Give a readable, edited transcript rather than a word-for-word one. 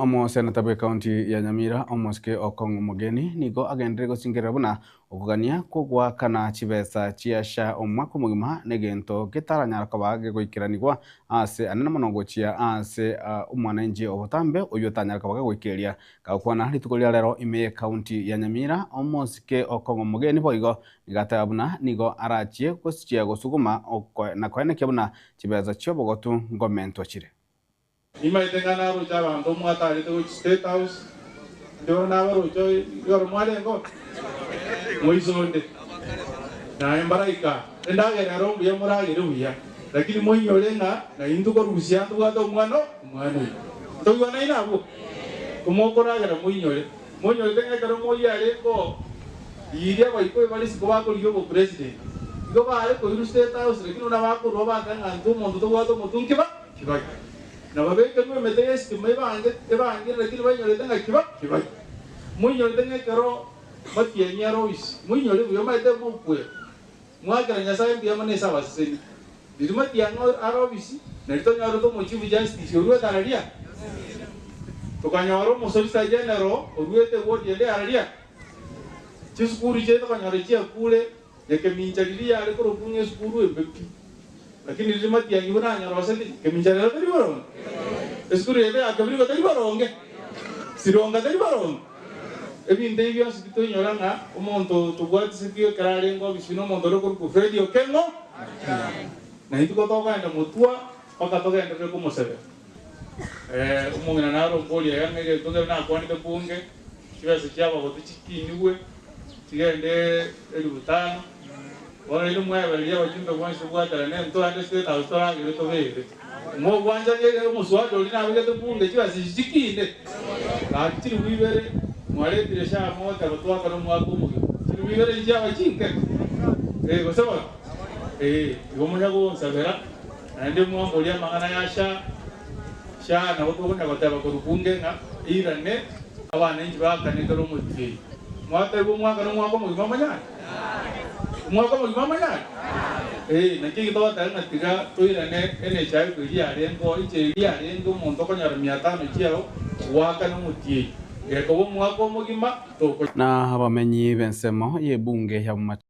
Omo senata bwe county ya Nyamira omoske Okong'o Omogeni nigo agendire gocingirira buna okugania kugwa kana chibesa chiasha omwaka omugima negento getaranyara koba gegoikiranigwa ase anene mono gochia ase omwananchi obotambe oyo otanyara koba gegoikeria gakwana rituko ria rero ime county ya Nyamira omoske Okong'o Omogeni boigo nigateba buna nigo arachie gosichia gosuguma na koenekia buna chibesa chiobogotu ngomento chire. Ima itengana ro cha bantu mwatari to State House ndio na ro cho yor mwale ngo moizonde na embaraika endagera ro mbiya muragire buya lakini moinyolenga na induko rusia ndo mwana to yona inabo kumokoragera moinyole tenga karo moyale ko iria baiko bali sikoba ko yo president ngo bale ko State House lakini una bako roba tanga ndu mondo to wato mutunki ba kibaki na babeke nwe metesi mebange lakini banyole tanga kiba munyole tanga karo matia nyaro is munyole buyo maite mukwe mwakira nyasaye mbiya mane sawa seni matia ngo arobisi na rito nyaro to mochivu justice urwe tararia tukanyoro musolisa general urwete wodi ende araria chiskuru cheto kanyoro chia kule yake minjalilia alikoro kunye skuru ebeki lakini matia ngibona nyaro seni keminjalira tari baro Eskuru yede akabiri batari baronge sironga tari baronge ebinde ibyo sikito nyoranga omonto tugwati sikio kararengo bisino mondoro ko Fredi Okengo na hitu ko toka enda mutua paka toka enda ko mosebe umongena naro ngoli yange tonga na kwani te bunge kiba sikyaba botichikiniwe tigende elubutano wala ile mwa bali ya wajumbe kwanza bwata na mto ande State House toka ile to bebe mo kwanja ngeke muswado lina bigete bunge kiba sijikinde akiri wibere mwale diresha mota batwa karo mwako mu kiri wibere njya bachinke gosaba gomonya go sabera ande mo ngolia mangana yasha sha na boto ko ngota ko bunge nga irane abana njba kane karo muti mwata bo mwaka no mwako mu mamanya mwako mu mamanya nakiki to tanga tiga toirane ene chai ko ya rengo ije ya rengo mondo ko nyara 500 chiao waka no muti ko mwako mugima to na abamenyi bensemo ye bunge ya